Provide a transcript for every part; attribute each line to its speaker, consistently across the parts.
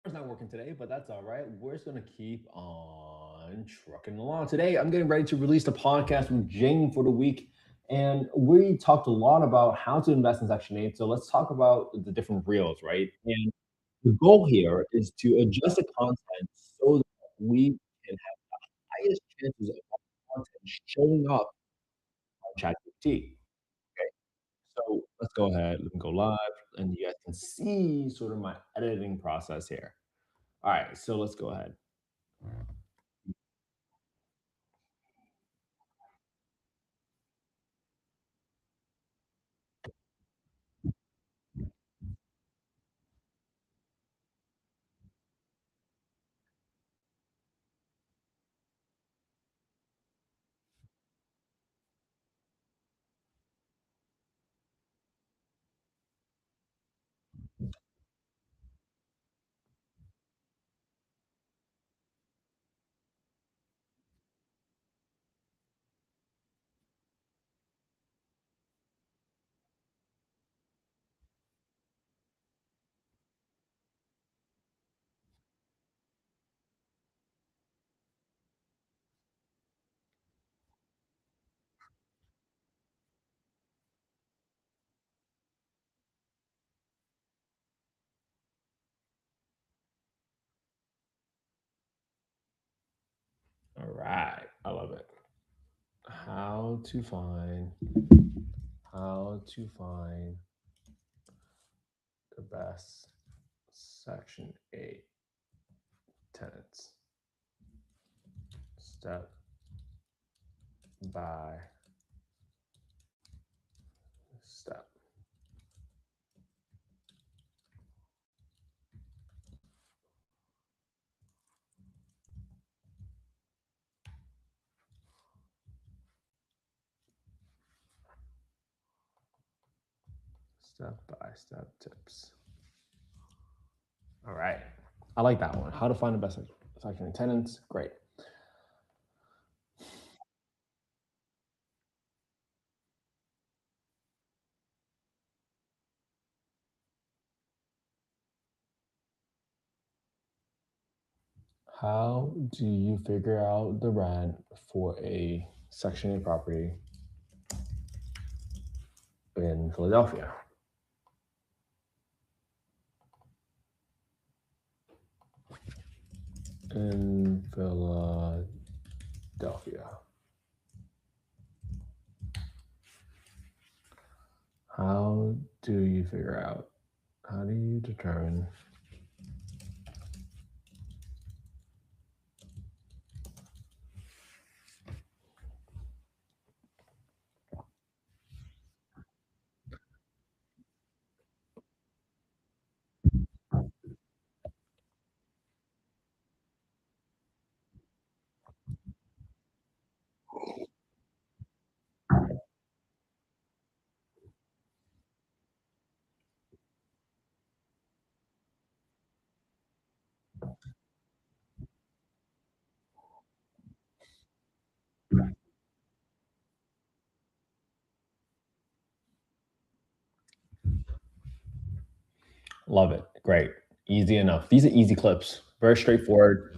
Speaker 1: It's not working today, but that's all right. We're just gonna keep on trucking along. Today, I'm getting ready to release the podcast with Jing for the week, and we talked a lot about how to invest in Section 8. So let's talk about the different reels, right? And the goal here is to adjust the content so that we can have highest chances of our content showing up on ChatGPT. Okay, so let's go ahead and go live, and you guys can see sort of my editing process here. All right, so let's go ahead. All right, I love it. How to find how to find the best Section 8 tenants step by step. Step by step tips. All right. I like that one. How to find the best Section 8 tenants. Great. How do you figure out the rent for a Section 8 property in Philadelphia? In Philadelphia. How do you figure out? How do you determine Love it. Great. Easy enough. These are easy clips. Very straightforward.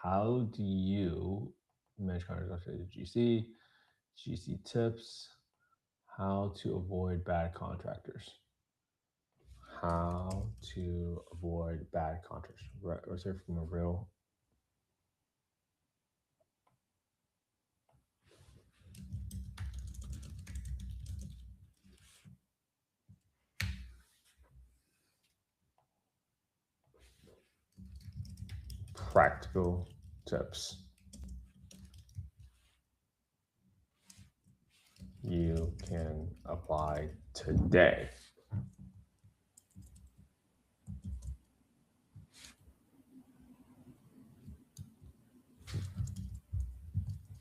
Speaker 1: How do you manage contracts to GC? GC tips. How to avoid bad contractors. How to avoid bad contractors. Reserve from a real practical tips you can apply today.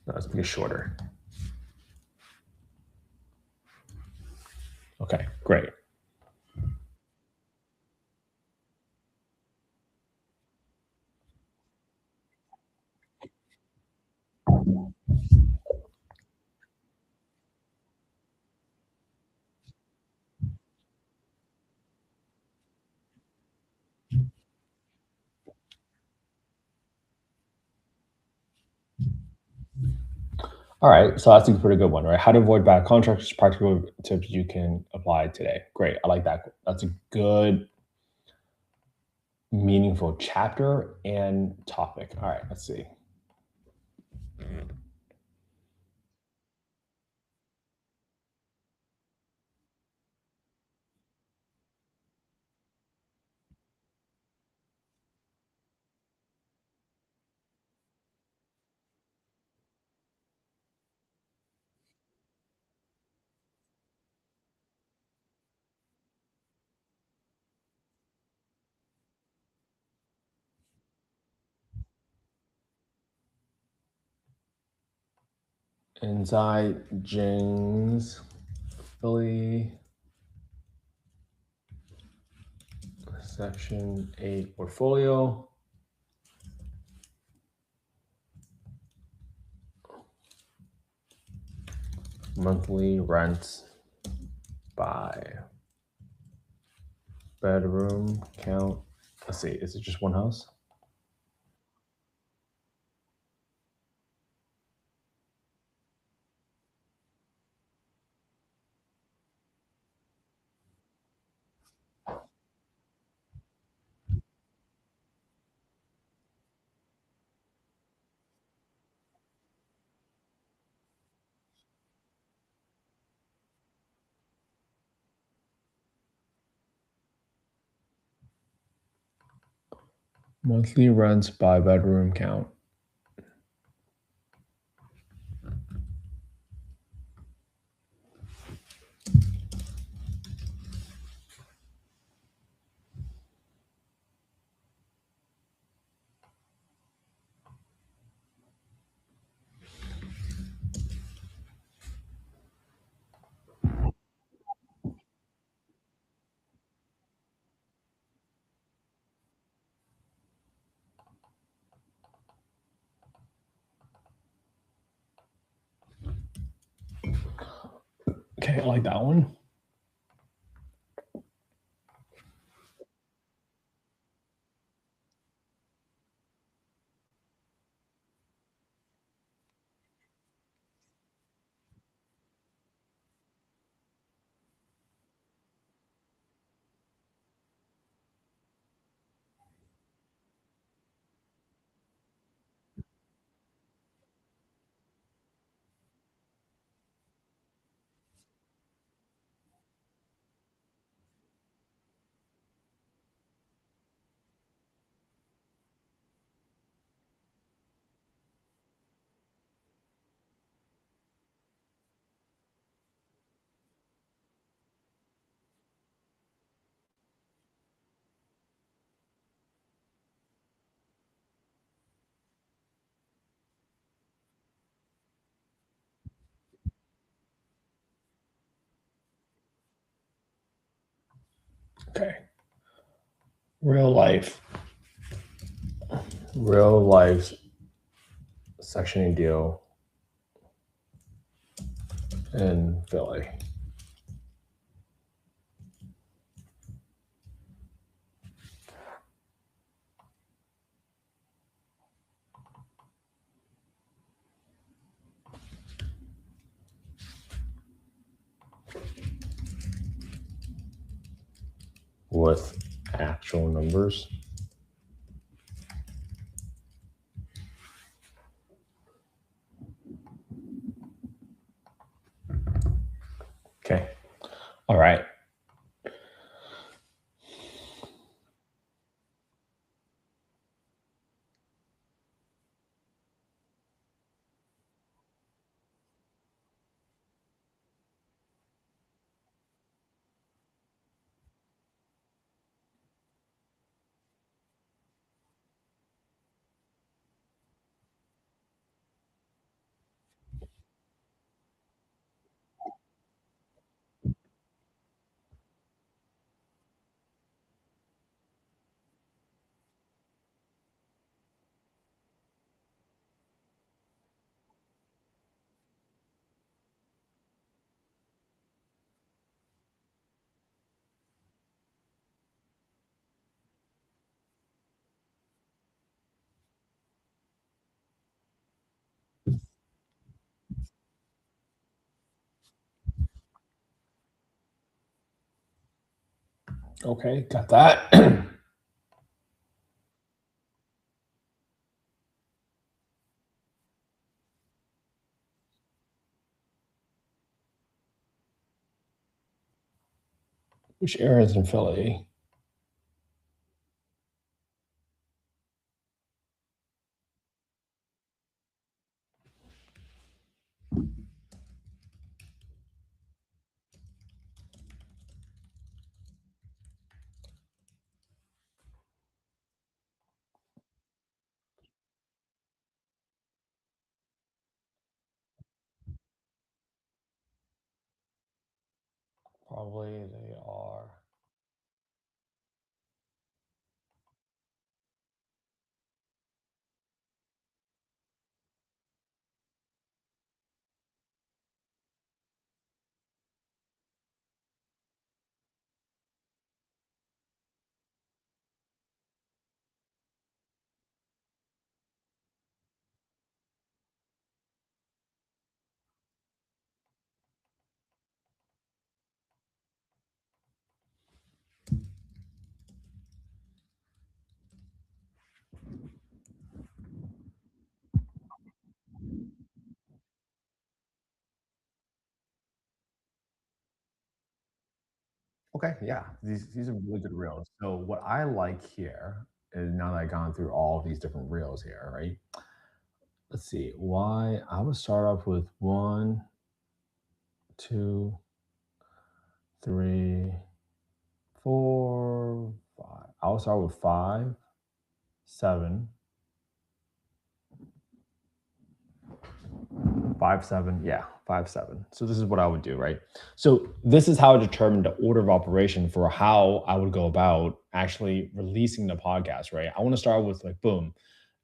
Speaker 1: No, let's make it shorter. Okay, great. All right, so that's a pretty good one, right? How to avoid bad contracts, practical tips you can apply today. Great, I like that. That's a good, meaningful chapter and topic. All right, let's see. Inside Jing's Philly Section 8 portfolio. Monthly rents by bedroom count. Let's see, is it just one house? Monthly rents by bedroom count. Okay, I like that one. Okay. Real life. Real life sectioning deal in Philly. With actual numbers. Okay. All right. Okay, got that. Which areas in Philly? Probably they are. Okay, yeah, these are really good reels. So what I like here is now that I've gone through all of these different reels here, right? Let's see. Why I would start off with one, two, three, four, five. I'll start with five, seven, 5, 7, yeah, 5, 7. So this is what I would do, right? So this is how I determined the order of operation for how I would go about actually releasing the podcast, right? I want to start with like, boom.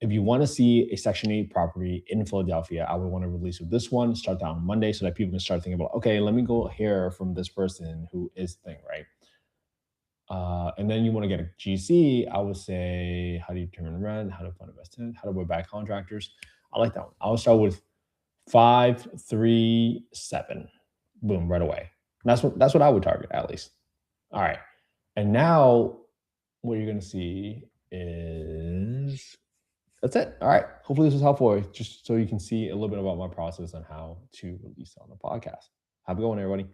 Speaker 1: If you want to see a Section 8 property in Philadelphia, I would want to release with this one, start that on Monday so that people can start thinking about, okay, let me go hear from this person who is the thing, right? And then you want to get a GC, I would say, how do you determine rent? How to find investment? How to avoid bad contractors? I like that one. I would start with 5, 3, 7. Boom, right away. That's what I would target at least. All right. And now what you're gonna see is that's it. All right. Hopefully this was helpful, just so you can see a little bit about my process on how to release on the podcast. Have a good one, everybody.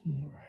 Speaker 1: All right.